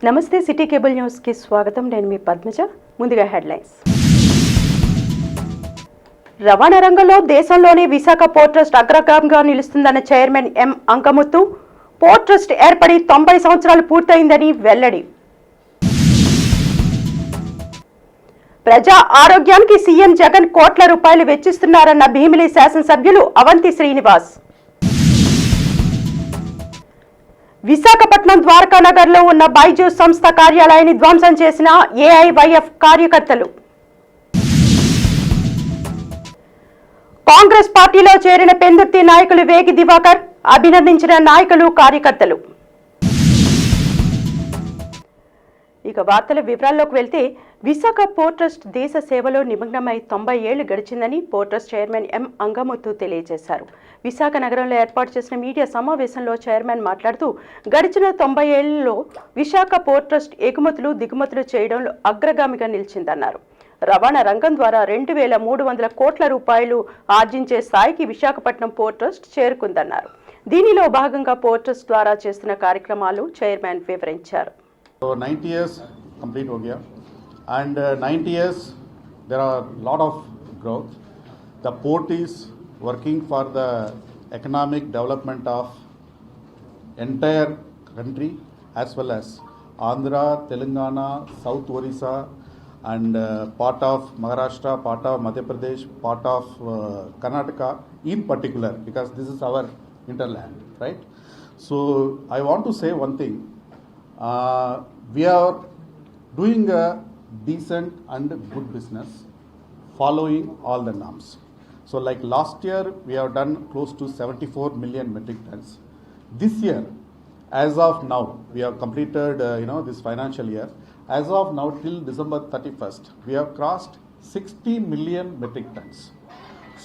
నమస్తే city cable news కి స్వాగతం. నేను మీ పద్మజ. ముందుగా హెడ్లైన్స్. రవాణా రంగంలో దేశంలోనే విశాఖ పోర్ట్ ట్రస్ట్ అగ్రగామిగా నిలుస్తుందన్న చైర్మన్ ఎం అంకముత్తు. పోర్ట్ ట్రస్ట్ ఏర్పడి 90 సంవత్సరాలు పూర్తయిందని వెల్లడి. ప్రజా ఆరోగ్యానికి సీఎం జగన్ కోట్ల రూపాయలు వెచ్చిస్తున్నారన్న భీమిలి శాసనసభ్యులు అవంతి శ్రీనివాస్. విశాఖపట్నం ద్వారకానగర్లో ఉన్న బైజూస్ సంస్థ కార్యాలయాన్ని ధ్వంసం చేసిన ఏఐవైఎఫ్ కార్యకర్తలు. కాంగ్రెస్ పార్టీలో చేరిన పెందుర్తి నాయకులు వేగి దివాకర్ అభినందించిన నాయకులు కార్యకర్తలు. ఇక వార్తల వివరాల్లోకి వెళ్తే, విశాఖ పోర్ట్ ట్రస్ట్ దేశ సేవలో నిమగ్నమై 90 ఏళ్లు గడిచిందని port trust chairman M Angamuthu తెలియజేశారు. విశాఖ నగరంలో ఏర్పాటు చేసిన మీడియా సమావేశంలో చైర్మన్ మాట్లాడుతూ, గడిచిన 90 ఏళ్లలో విశాఖ పోర్ట్ ట్రస్ట్ ఎగుమతులు దిగుమతులు చేయడంలో అగ్రగామిగా నిలిచిందన్నారు. రవాణా రంగం ద్వారా 2300 కోట్ల రూపాయలు ఆర్జించే స్థాయికి విశాఖపట్నం పోర్ట్ ట్రస్ట్ చేరుకుందన్నారు. దీనిలో భాగంగా పోర్ట్ ట్రస్ట్ ద్వారా చేస్తున్న కార్యక్రమాలు చైర్మన్ వివరించారు. So 90 years complete ho gaya, and 90 years there are a lot of growth. The port is working for the economic development of entire country as well as Andhra, Telangana, South Orissa, and part of Maharashtra, part of Madhya Pradesh, part of Karnataka in particular, because this is our hinterland, right? So I want to say one thing. We are doing a decent and good business following all the norms. So like last year we have done close to 74 million metric tons. This year, as of now, we have completed this financial year. As of now till December 31st, we have crossed 60 million metric tons.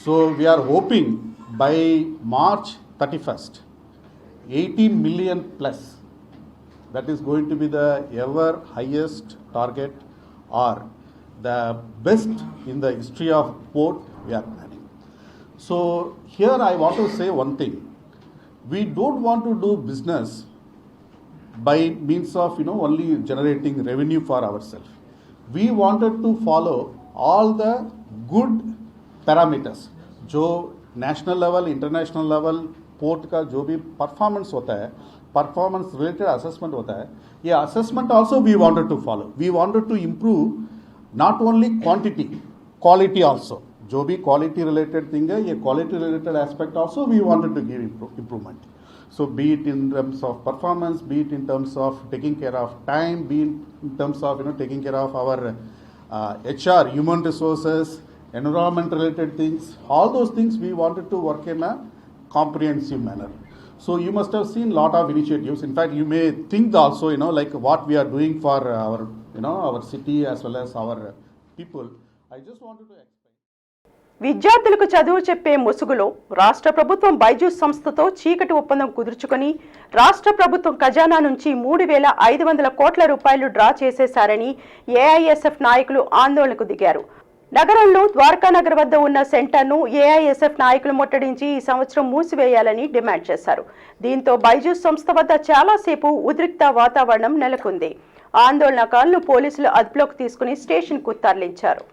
So we are hoping by March 31st, 80 million plus. That is going to be the ever highest target or the best in the history of port we are planning. So here I want to say one thing. We don't want to do business by means of only generating revenue for ourselves. We wanted to follow all the good parameters. जो national level, international level port का जो भी performance होता है, performance related assessment होता है, ये assessment also we wanted to follow. We wanted to improve not only quantity, quality also. जो भी क्वालिटी रिलेटेड थिंग है, ये quality related aspect also we wanted to give improvement. So be it in terms of performance, be it in terms of taking care of time, be it in terms of taking care of our HR, human resources, environment related things, all those things we wanted to work in a comprehensive manner. So you must have seen lot of initiatives. In fact, you may think also like what we are doing for our our city as well as our people. I just wanted to explain. విద్యార్థులకు చదువు చెప్పే ముసుగులో రాష్ట్ర ప్రభుత్వం బైజూస్ సంస్థతో చీకటి ఒప్పందం కుదుర్చుకొని రాష్ట్ర ప్రభుత్వం ఖజానా నుంచి 3500 కోట్ల రూపాయలు డ్రా చేసేశారని ఏఐఎస్ఎఫ్ నాయకులు ఆందోళనకు దిగారు. నగరంలో ద్వారకానగర్ వద్ద ఉన్న సెంటర్ను ఏఐఎస్ఎఫ్ నాయకులు ముట్టడించి ఈ సంవత్సరం మూసివేయాలని డిమాండ్ చేశారు. దీంతో బైజూస్ సంస్థ వద్ద చాలాసేపు ఉద్రిక్త వాతావరణం నెలకొంది. ఆందోళనకారులను పోలీసులు అదుపులోకి తీసుకుని స్టేషన్కు తరలించారు.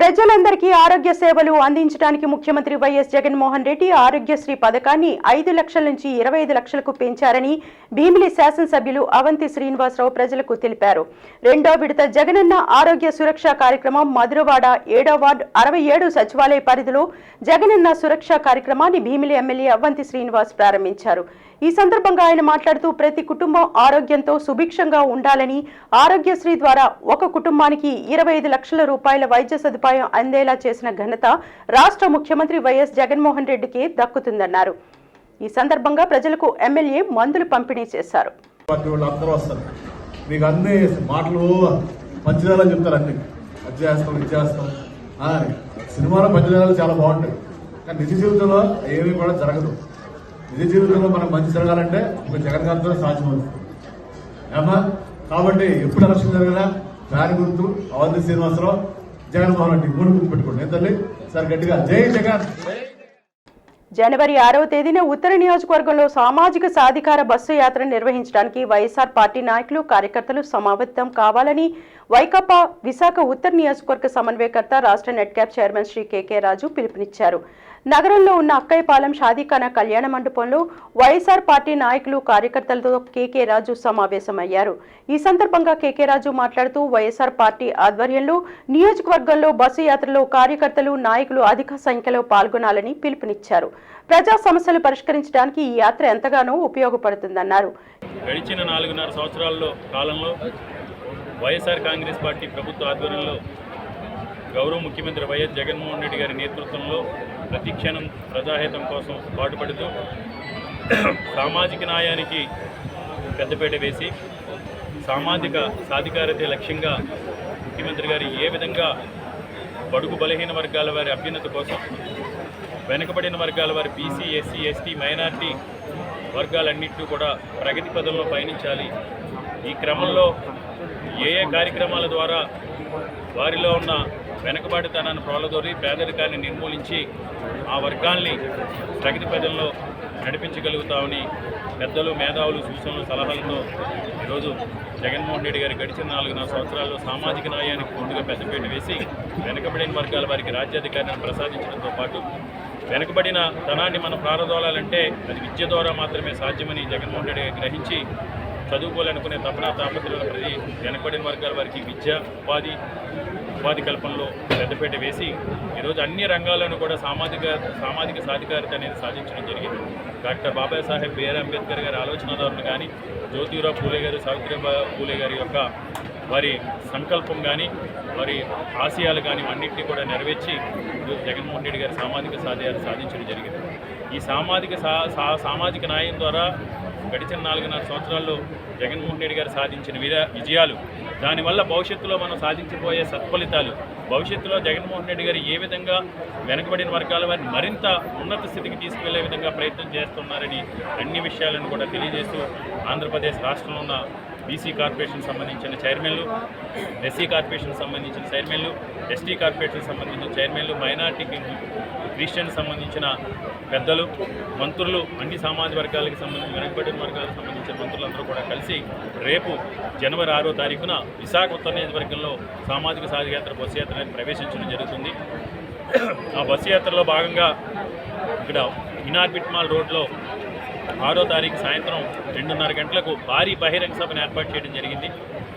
ప్రజలందరికీ ఆరోగ్య సేవలు అందించడానికి ముఖ్యమంత్రి వైఎస్ జగన్మోహన్ రెడ్డి ఆరోగ్యశ్రీ పథకాన్ని 5 లక్షల నుంచి 25 లక్షలకు పెంచారని భీమిలి శాసనసభ్యులు అవంతి శ్రీనివాసరావు ప్రజలకు తెలిపారు. రెండో విడత జగనన్న ఆరోగ్య సురక్ష కార్యక్రమం మధురవాడ 7వ వార్డు 67 సచివాలయ పరిధిలో జగనన్న సురక్ష కార్యక్రమాన్ని భీమిలి ఎమ్మెల్యే అవంతి శ్రీనివాస్ ప్రారంభించారు. ఈ సందర్భంగా ఆయన మాట్లాడుతూ ప్రతి కుటుంబం ఆరోగ్యంతో సుభిక్షంగా ఉండాలని ఆరోగ్యశ్రీ ద్వారా ఒక కుటుంబానికి 25 లక్షల రూపాయల వైద్య సదుపాయం అందేలా చేసిన ఘనత రాష్ట్ర ముఖ్యమంత్రి వైఎస్ జగన్మోహన్ రెడ్డికి దక్కుతుందన్నారు. ఈ సందర్భంగా ప్రజలకు ఎమ్మెల్యే మందులు పంపిణీ చేశారు. సినిమాలో పంచదారాలు చాలా బాగుంటాయి, కానీ నిజ జీవితంలో ఏమీ కూడా జరగదు. నిజ జీవితంలో మనకు మంచి జరగాలంటే ఒక జగన్ గారితో సాధ్యమవుతుంది ఏమా. కాబట్టి ఎప్పుడు ఎలక్షన్ జరిగినా దాని గుర్తు అవంతి శ్రీనివాసరావు, జగన్మోహన్ రెడ్డి 3 గుర్తు పెట్టుకోండి. ఏంటండి సార్ గట్టిగా జై జగన్. జనవరి 6వ తేదీన ఉత్తర నియోజకవర్గంలో సామాజిక సాధికార బస్సు యాత్ర నిర్వహించడానికి వైఎస్ఆర్ పార్టీ నాయకులు కార్యకర్తలు సమావేశం కావాలని వైకాపా విశాఖ ఉత్తర నియోజకవర్గ సమన్వయకర్త రాష్ట్ర నెట్క్యాప్ చైర్మన్ శ్రీ కేకే రాజు పిలుపునిచ్చారు. నగరంలో ఉన్న అక్కయ్యపాలెం షాదీఖానా కళ్యాణ మండపంలో వైఎస్ఆర్ పార్టీ నాయకులు కార్యకర్తలతో కేకే రాజు సమావేశమయ్యారు. ఈ సందర్భంగా కేకే రాజు మాట్లాడుతూ వైఎస్ఆర్ పార్టీ ఆధ్వర్యంలో నియోజకవర్గంలో బస్సు యాత్రలో కార్యకర్తలు నాయకులు అధిక సంఖ్యలో పాల్గొనాలని పిలుపునిచ్చారు. ప్రజా సమస్యలు పరిష్కరించడానికి ఈ యాత్ర ఎంతగానో ఉపయోగపడుతుందన్నారు. గడిచిన 4.5 సంవత్సరాల్లో కాలంలో వైఎస్ఆర్ కాంగ్రెస్ పార్టీ ప్రభుత్వ ఆధ్వర్యంలో గౌరవ ముఖ్యమంత్రి వైఎస్ జగన్మోహన్ రెడ్డి గారి నేతృత్వంలో ప్రతిక్షణం ప్రజాహితం కోసం పాటుపడుతూ సామాజిక న్యాయానికి పెద్దపీట వేసి సామాజిక సాధికారత లక్ష్యంగా ముఖ్యమంత్రి గారు ఏ విధంగా బడుగు బలహీన వర్గాల వారి అభ్యున్నత కోసం, వెనుకబడిన వర్గాల వారి బీసీ, ఎస్సీ, ఎస్టీ, మైనారిటీ వర్గాలన్నింటినీ కూడా ప్రగతి పదంలో పయనించాలి. ఈ క్రమంలో ఏ కార్యక్రమాల ద్వారా వారిలో ఉన్న వెనుకబాటుతనాన్ని ప్రోలదోరి పేదరికాన్ని నిర్మూలించి ఆ వర్గాల్ని ప్రగతి పదంలో నడిపించగలుగుతామని పెద్దలు, మేధావులు సూచనలు, సలహాలతో ఈరోజు జగన్మోహన్ రెడ్డి గారు గడిచిన 4.5 సంవత్సరాల్లో సామాజిక న్యాయానికి పూర్తిగా పెద్దపీట వేసి వెనుకబడిన వర్గాల వారికి రాజ్యాధికారాన్ని ప్రసాదించడంతో పాటు వెనుకబడిన ధనాన్ని మనం ప్రారదోలాలంటే అది విద్య ద్వారా మాత్రమే సాధ్యమని జగన్మోహన్ రెడ్డి గ్రహించి చదువుకోవాలనుకునే తపన తాపత్రయాల ప్రతి వెనుకబడిన వర్గాల వారికి విద్య, ఉపాధి కల్పనలో పెద్దపీట వేసి ఈరోజు అన్ని రంగాలను కూడా సామాజిక సాధికారత అనేది సాధించడం జరిగింది. డాక్టర్ బాబాసాహెబ్ బిఆర్ అంబేద్కర్ గారి ఆలోచనదారులు కానీ, జ్యోతిరావు పూలే గారు, సావిత్రిబాయి పూలే గారి యొక్క వారి సంకల్పం కానీ, వారి ఆశయాలు కానీ అన్నింటినీ కూడా నెరవేర్చి ఈరోజు జగన్మోహన్ రెడ్డి గారి సామాజిక సాధ్యాలు సాధించడం జరిగింది. ఈ సామాజిక న్యాయం ద్వారా గడిచిన 4.5 సంవత్సరాల్లో జగన్మోహన్ రెడ్డి గారు సాధించిన విజయాలు, దానివల్ల భవిష్యత్తులో మనం సాధించబోయే సత్ఫలితాలు, భవిష్యత్తులో జగన్మోహన్ రెడ్డి గారు ఏ విధంగా వెనుకబడిన వర్గాల వారిని మరింత ఉన్నత స్థితికి తీసుకువెళ్లే విధంగా ప్రయత్నం చేస్తున్నారని అన్ని విషయాలను కూడా తెలియజేస్తూ ఆంధ్రప్రదేశ్ రాష్ట్రంలో ఉన్న బీసీ కార్పొరేషన్ సంబంధించిన చైర్మన్లు, ఎస్సీ కార్పొరేషన్ సంబంధించిన చైర్మన్లు, ఎస్టీ కార్పొరేషన్ సంబంధించిన చైర్మన్లు, మైనార్టీకి క్రిస్టియన్ సంబంధించిన పెద్దలు, మంత్రులు, అన్ని సామాజిక వర్గాలకు సంబంధించిన వెనుకబడిన వర్గాలకు సంబంధించిన మంత్రులందరూ కూడా కలిసి రేపు జనవరి 6వ తారీఖున విశాఖ ఉత్తర నియోజకవర్గంలో సామాజిక సాధికారత బస్సు యాత్రని ప్రవేశించడం జరుగుతుంది. ఆ బస్సు యాత్రలో భాగంగా ఇక్కడ ఇనార్బిట్ మాల్ రోడ్లో 6వ తారీఖు సాయంత్రం 2:30 గంటలకు భారీ బహిరంగ సభను ఏర్పాటు చేయడం జరిగింది.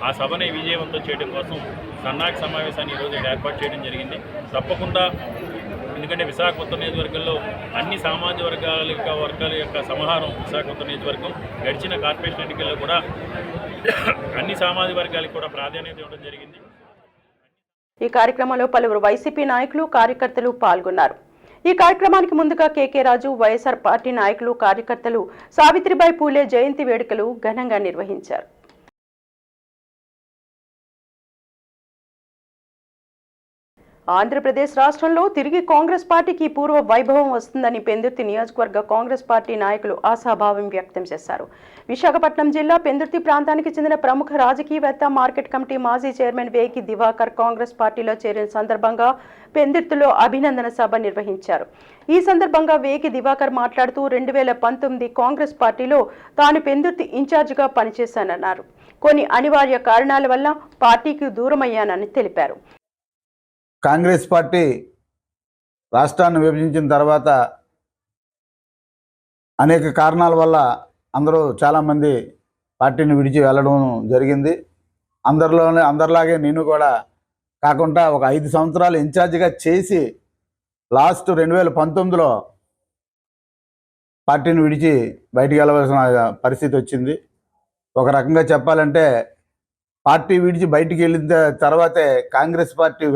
ఆ సభని విజయవంతం చేయడం కోసం సన్నాహక సమావేశాన్ని ఈరోజు ఏర్పాటు చేయడం జరిగింది. తప్పకుండా ఎందుకంటే విశాఖ ఉత్తర నియోజకవర్గంలో అన్ని సామాజిక వర్గాల యొక్క సమాహారం విశాఖ ఉత్తర నియోజకవర్గం. గడిచిన కార్పొరేషన్ ఎన్నికల్లో కూడా అన్ని సామాజిక వర్గాలకు కూడా ప్రాధాన్యత ఇవ్వడం జరిగింది. ఈ కార్యక్రమంలో పలువురు వైసీపీ నాయకులు, కార్యకర్తలు పాల్గొన్నారు. ఈ కార్యక్రమానికి ముందుగా కేకే రాజు, వైఎస్ఆర్ పార్టీ నాయకులు, కార్యకర్తలు సావిత్రిబాయి పూలే జయంతి వేడుకలు ఘనంగా నిర్వహించారు. ఆంధ్రప్రదేశ్ రాష్ట్రంలో తిరిగి కాంగ్రెస్ పార్టీకి పూర్వ వైభవం వస్తుందని పెందుర్తి నియోజకవర్గ కాంగ్రెస్ పార్టీ నాయకులు ఆశాభావం వ్యక్తం చేశారు. విశాఖపట్నం జిల్లా పెందుర్తి ప్రాంతానికి చెందిన ప్రముఖ రాజకీయవేత్త, మార్కెట్ కమిటీ మాజీ చైర్మన్ వేకి దివాకర్ కాంగ్రెస్ పార్టీలో చేరిన సందర్భంగా పెందుర్తిలో అభినందన సభ నిర్వహించారు. ఈ సందర్భంగా వేకి దివాకర్ మాట్లాడుతూ 2019 కాంగ్రెస్ పార్టీలో తాను పెందుర్తి ఇన్ఛార్జిగా పనిచేశానన్నారు. కొన్ని అనివార్య కారణాల వల్ల పార్టీకి దూరమయ్యానని తెలిపారు. కాంగ్రెస్ పార్టీ రాష్ట్రాన్ని విభజించిన తర్వాత అనేక కారణాల వల్ల చాలామంది పార్టీని విడిచి వెళ్ళడం జరిగింది. అందరిలాగే నేను కూడా కాకుండా ఒక 5 సంవత్సరాలు ఇన్ఛార్జిగా చేసి లాస్ట్ 2019లో పార్టీని విడిచి బయటికి వెళ్ళవలసిన పరిస్థితి వచ్చింది. ఒక రకంగా చెప్పాలంటే పార్టీ విడిచి బయటికి వెళ్ళిన తర్వాతే కాంగ్రెస్ పార్టీ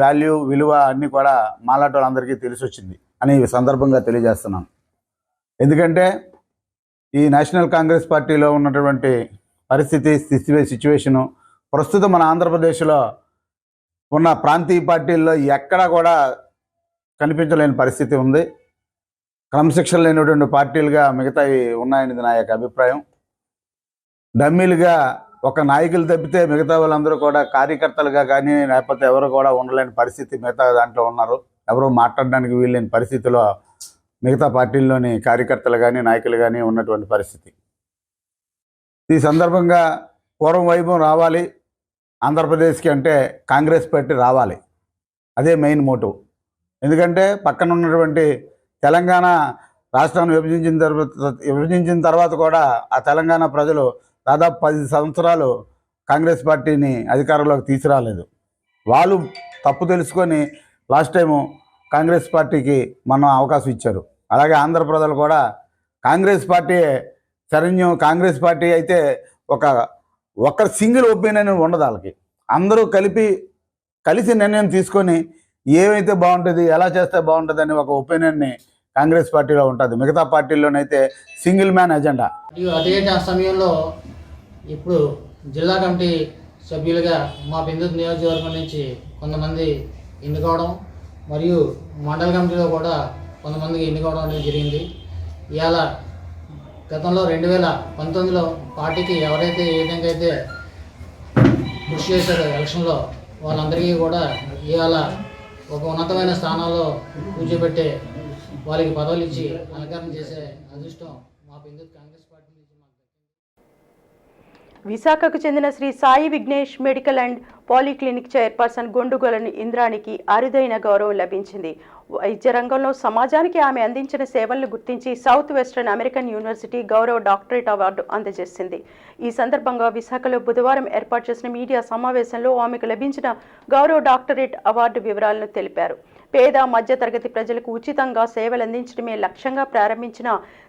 విలువ అన్నీ కూడా మాలాంటి వాళ్ళందరికీ తెలిసి వచ్చింది అని ఈ సందర్భంగా తెలియజేస్తున్నాను. ఎందుకంటే ఈ నేషనల్ కాంగ్రెస్ పార్టీలో ఉన్నటువంటి సిచ్యువేషను ప్రస్తుతం మన ఆంధ్రప్రదేశ్లో ఉన్న ప్రాంతీయ పార్టీల్లో ఎక్కడా కూడా కనిపించలేని పరిస్థితి ఉంది. క్రమశిక్షణ లేనటువంటి పార్టీలుగా మిగతావి ఉన్నాయనేది నా యొక్క అభిప్రాయం. డమ్మీలుగా ఒక నాయకులు తప్పితే మిగతా వాళ్ళందరూ కూడా కార్యకర్తలుగా కానీ లేకపోతే ఎవరు కూడా ఉండలేని పరిస్థితి మిగతా దాంట్లో ఉన్నారు. ఎవరు మాట్లాడడానికి వీల్లేని పరిస్థితిలో మిగతా పార్టీల్లోని కార్యకర్తలు కానీ నాయకులు కానీ ఉన్నటువంటి పరిస్థితి. ఈ సందర్భంగా పూర్వం వైభవం రావాలి ఆంధ్రప్రదేశ్కి అంటే కాంగ్రెస్ పార్టీ రావాలి. అదే మెయిన్ మోటివ్. ఎందుకంటే పక్కన ఉన్నటువంటి తెలంగాణ రాష్ట్రాన్ని విభజించిన తర్వాత కూడా ఆ తెలంగాణ ప్రజలు దాదాపు 10 సంవత్సరాలు కాంగ్రెస్ పార్టీని అధికారంలోకి తీసుకురాలేదు. వాళ్ళు తప్పు తెలుసుకొని లాస్ట్ టైము కాంగ్రెస్ పార్టీకి మనం అవకాశం ఇచ్చారు. అలాగే ఆంధ్ర ప్రజలు కూడా కాంగ్రెస్ పార్టీ శరణ్యం. కాంగ్రెస్ పార్టీ అయితే ఒక సింగిల్ ఒపీనియన్ ఉండదు. వాళ్ళకి అందరూ కలిసి నిర్ణయం తీసుకొని ఏమైతే బాగుంటుంది, ఎలా చేస్తే బాగుంటుంది అని ఒక ఒపీనియన్ని కాంగ్రెస్ పార్టీలో ఉంటుంది. మిగతా పార్టీల్లోనైతే సింగిల్ మ్యాన్ ఎజెండా. అదే సమయంలో ఇప్పుడు జిల్లా కమిటీ సభ్యులుగా మా పెందుర్తి నియోజకవర్గం నుంచి కొంతమంది ఎన్నుకోవడం మరియు మండల కమిటీలో కూడా కొంతమందికి ఎన్నుకోవడం అనేది జరిగింది. ఇవాళ గతంలో 2019లో పార్టీకి ఎవరైతే ఏ విధంగా అయితే కృషి చేశారో ఎలక్షన్లో వాళ్ళందరికీ కూడా ఇవాళ ఒక ఉన్నతమైన స్థానాల్లో కూర్చోబెట్టే వాళ్ళకి పదవులు ఇచ్చి అలంకరణ చేసే అదృష్టం మా పెందుర్తి కాంగ్రెస్ పార్టీ నుంచి మాకు విశాఖకు చెందిన Shri Sai Vignesh medical and polyclinic chairperson Gondugolani ఇంద్రానికి అరుదైన గౌరవం లభించింది. వైద్య రంగంలో సమాజానికి ఆమె అందించిన సేవలను గుర్తించి సౌత్ వెస్టర్న్ అమెరికన్ యూనివర్సిటీ గౌరవ డాక్టరేట్ అవార్డు అందజేసింది. ఈ సందర్భంగా విశాఖలో బుధవారం ఏర్పాటు చేసిన మీడియా సమావేశంలో ఆమెకు లభించిన గౌరవ డాక్టరేట్ అవార్డు వివరాలను తెలిపారు. పేద మధ్యతరగతి ప్రజలకు ఉచితంగా సేవలు అందించడమే లక్ష్యంగా ప్రారంభించిన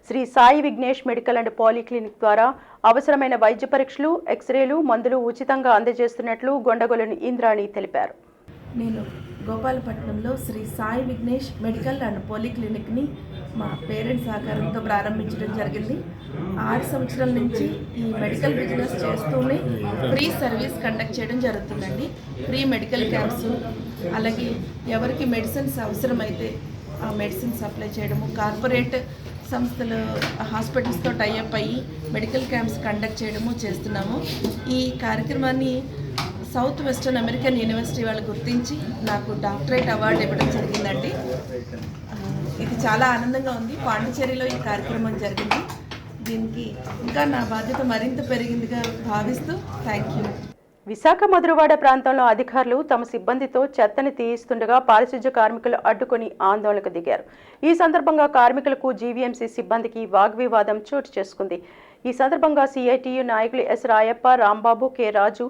Shri Sai Vignesh medical and polyclinic ద్వారా అవసరమైన వైద్య పరీక్షలు, ఎక్స్రేలు, మందులు ఉచితంగా అందజేస్తున్నట్లు గొండగొలని ఇంద్రాణి తెలిపారు. నేను గోపాలపట్నంలో శ్రీ సాయి విఘ్నేష్ మెడికల్ అండ్ పాలీక్లినిక్ని మా పేరెంట్స్ సహకారంతో ప్రారంభించడం జరిగింది. 6 సంవత్సరాల నుంచి ఈ మెడికల్ బిజినెస్ చేస్తూనే ఫ్రీ సర్వీస్ కండక్ట్ చేయడం జరుగుతుందండి. ఫ్రీ మెడికల్ క్యాంప్స్, అలాగే ఎవరికి మెడిసిన్స్ అవసరమైతే ఆ మెడిసిన్స్ సప్లై చేయడము, కార్పొరేట్ సంస్థలు హాస్పిటల్స్తో టైఅప్ అయ్యి మెడికల్ క్యాంప్స్ కండక్ట్ చేయడము చేస్తున్నాము. ఈ కార్యక్రమాన్ని సౌత్ వెస్టర్న్ అమెరికన్ యూనివర్సిటీ వాళ్ళు గుర్తించి నాకు డాక్టరేట్ అవార్డు ఇవ్వడం జరిగిందండి. ఇది చాలా ఆనందంగా ఉంది. పాండిచేరిలో ఈ కార్యక్రమం జరిగింది. దీనికి ఇంకా నా బాధ్యత మరింత పెరిగిందిగా భావిస్తూ థ్యాంక్ యూ. విశాఖ మధురవాడ ప్రాంతంలో అధికారులు తమ సిబ్బందితో చెత్తని తీయిస్తుండగా పారిశుధ్య కార్మికులు అడ్డుకొని ఆందోళనకు దిగారు. ఈ సందర్భంగా కార్మికులకు జీవీఎంసీ సిబ్బందికి వాగ్వివాదం చోటు చేసుకుంది. ఈ సందర్భంగా సిఐటియు నాయకులు ఎస్ రాయప్ప, రాంబాబు, కె రాజు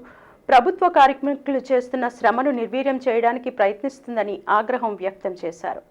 ప్రభుత్వ కార్మికులు చేస్తున్న శ్రమను నిర్వీర్యం చేయడానికి ప్రయత్నిస్తుందని ఆగ్రహం వ్యక్తం చేశారు.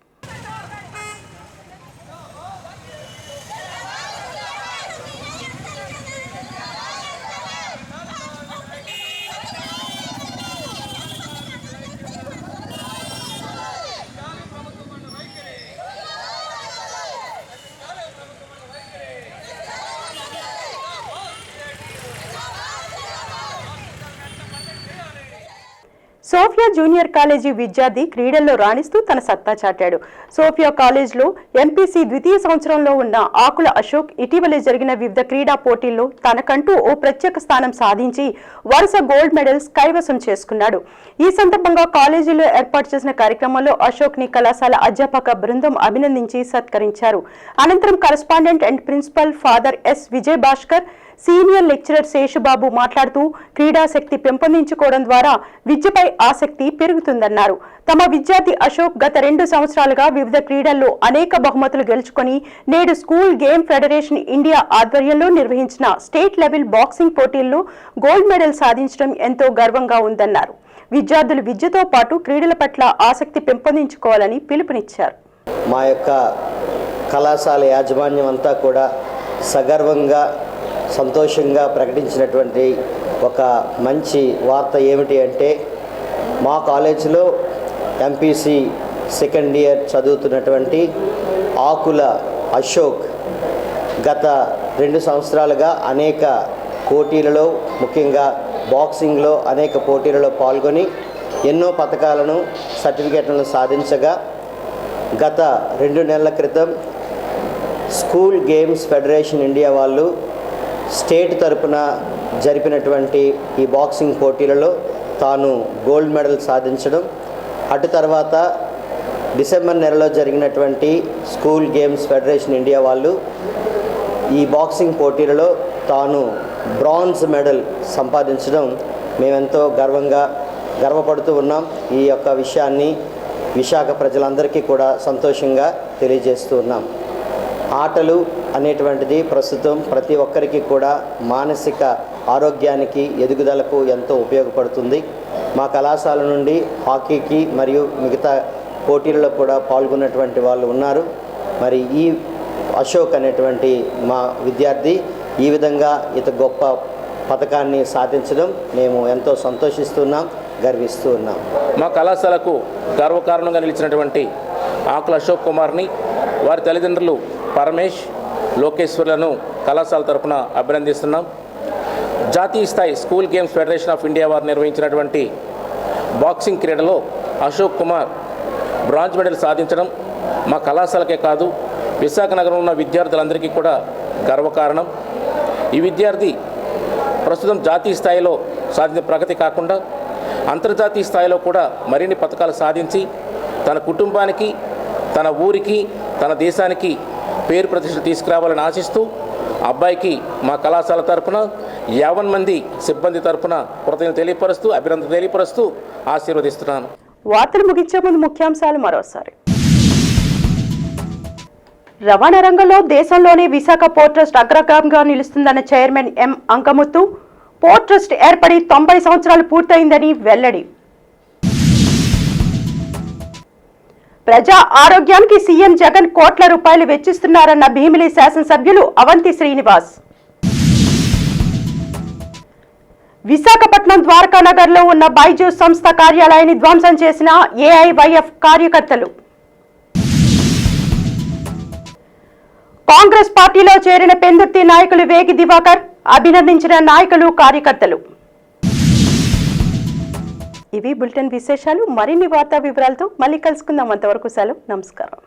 సోఫియా జూనియర్ కాలేజీ విద్యార్థి క్రీడల్లో రాణిస్తూ తన సత్తా చాటాడు. సోఫియా కాలేజ్లో ఎంపీసీ ద్వితీయ సంవత్సరంలో ఉన్న ఆకుల అశోక్ ఇటీవలే జరిగిన వివిధ క్రీడా పోటీల్లో తనకంటూ ఓ ప్రత్యేక స్థానం సాధించి వరుస గోల్డ్ మెడల్స్ కైవసం చేసుకున్నాడు. ఈ సందర్భంగా కాలేజీలో ఏర్పాటు చేసిన కార్యక్రమంలో అశోక్ ని కళాశాల అధ్యాపక బృందం అభినందించి సత్కరించారు. అనంతరం correspondent and principal father S Vijay Bhaskar, senior lecturer Seshubabu మాట్లాడుతూ క్రీడాశక్తి పెంపొందించుకోవడం ద్వారా విద్యపై ఆసక్తి పెరుగుతుందన్నారు. తమ విద్యార్థి అశోక్ గత 2 సంవత్సరాలుగా వివిధ క్రీడల్లో అనేక బహుమతులు గెలుచుకొని నేడు స్కూల్ గేమ్ ఫెడరేషన్ ఇండియా ఆధ్వర్యంలో నిర్వహించిన స్టేట్ లెవెల్ బాక్సింగ్ పోటీల్లో గోల్డ్ మెడల్ సాధించడం ఎంతో గర్వంగా ఉందన్నారు. విద్యార్థులు విద్యతో పాటు క్రీడల పట్ల ఆసక్తి పెంపొందించుకోవాలని పిలుపునిచ్చారు. మా యొక్క కళాశాల యాజమాన్యం అంతా కూడా సగర్వంగా సంతోషంగా ప్రకటించినటువంటి ఒక మంచి వార్త ఏమిటి అంటే, మా కాలేజీలో ఎంపీసీ సెకండ్ ఇయర్ చదువుతున్నటువంటి ఆకుల అశోక్ గత 2 సంవత్సరాలుగా అనేక పోటీలలో, ముఖ్యంగా బాక్సింగ్లో అనేక పోటీలలో పాల్గొని ఎన్నో పథకాలను, సర్టిఫికేట్లను సాధించగా గత 2 నెలల క్రితం స్కూల్ గేమ్స్ ఫెడరేషన్ ఇండియా వాళ్ళు స్టేట్ తరపున జరిపినటువంటి ఈ బాక్సింగ్ పోటీలలో తాను గోల్డ్ మెడల్ సాధించడం, అటు తర్వాత డిసెంబర్ నెలలో జరిగినటువంటి స్కూల్ గేమ్స్ ఫెడరేషన్ ఇండియా వాళ్ళు ఈ బాక్సింగ్ పోటీలలో తాను బ్రాంజ్ మెడల్ సంపాదించడం మేమెంతో గర్వపడుతూ ఉన్నాం. ఈ యొక్క విషయాన్ని విశాఖ ప్రజలందరికీ కూడా సంతోషంగా తెలియజేస్తూ ఉన్నాం. ఆటలు అనేటువంటిది ప్రస్తుతం ప్రతి ఒక్కరికి కూడా మానసిక ఆరోగ్యానికి, ఎదుగుదలకు ఎంతో ఉపయోగపడుతుంది. మా కళాశాల నుండి హాకీకి మరియు మిగతా పోటీలలో కూడా పాల్గొన్నటువంటి వాళ్ళు ఉన్నారు. మరి ఈ అశోక్ అనేటువంటి మా విద్యార్థి ఈ విధంగా గొప్ప పథకాన్ని సాధించడం మేము ఎంతో సంతోషిస్తున్నాం, గర్విస్తూ ఉన్నాం. మా కళాశాలకు గర్వకారణంగా నిలిచినటువంటి ఆకుల అశోక్ కుమార్ని, వారి తల్లిదండ్రులు పరమేష్, లోకేశ్వర్లను కళాశాల తరఫున అభినందిస్తున్నాం. జాతీయ స్థాయి school games federation of India వారు నిర్వహించినటువంటి బాక్సింగ్ క్రీడలో అశోక్ కుమార్ బ్రాంజ్ మెడల్ సాధించడం మా కళాశాలకే కాదు, విశాఖ నగరంలో ఉన్న విద్యార్థులందరికీ కూడా గర్వకారణం. ఈ విద్యార్థి ప్రస్తుతం జాతీయ స్థాయిలో సాధించిన ప్రగతి కాకుండా అంతర్జాతీయ స్థాయిలో కూడా మరిన్ని పథకాలు సాధించి తన కుటుంబానికి, తన ఊరికి, తన దేశానికి పేరు ప్రతిష్టలు తీసుకురావాలని ఆశిస్తూ అబ్బాయికి మా కళాశాల తరఫున 50 మంది సిబ్బంది తరఫున కృతజ్ఞతలు తెలియపరుస్తూ, అభినందనలు తెలియపరుస్తూ ఆశీర్వదిస్తున్నాను. వార్తలు ముగించే ముందు ముఖ్యాంశాలు మరోసారి. రవాణా రంగంలో దేశంలోనే విశాఖ పోర్ట్ ట్రస్ట్ అగ్రగామిగా నిలుస్తుందన్న chairman M Angamuthu. Port trust ఏర్పడి 90 సంవత్సరాలు పూర్తయిందని వెల్లడి. ప్రజా ఆరోగ్యానికి సీఎం జగన్ కోట్ల రూపాయలు వెచ్చిస్తున్నారన్న భీమిలి శాసనసభ్యులు అవంతి శ్రీనివాస్. విశాఖపట్నం ద్వారకానగర్లో ఉన్న బైజూస్ సంస్థ కార్యాలయాన్ని ధ్వంసం చేసిన ఏఐవైఎఫ్ కార్యకర్తలు. కాంగ్రెస్ పార్టీలో చేరిన పెందుర్తి నాయకులు వేగి దివాకర్ అభినందించిన నాయకులు, కార్యకర్తలు. ఇవి బులెటిన్ విశేషాలు. మరిన్ని వార్తా వివరాలతో మళ్ళీ కలుసుకుందాం. అంతవరకు సెలవు. నమస్కారం.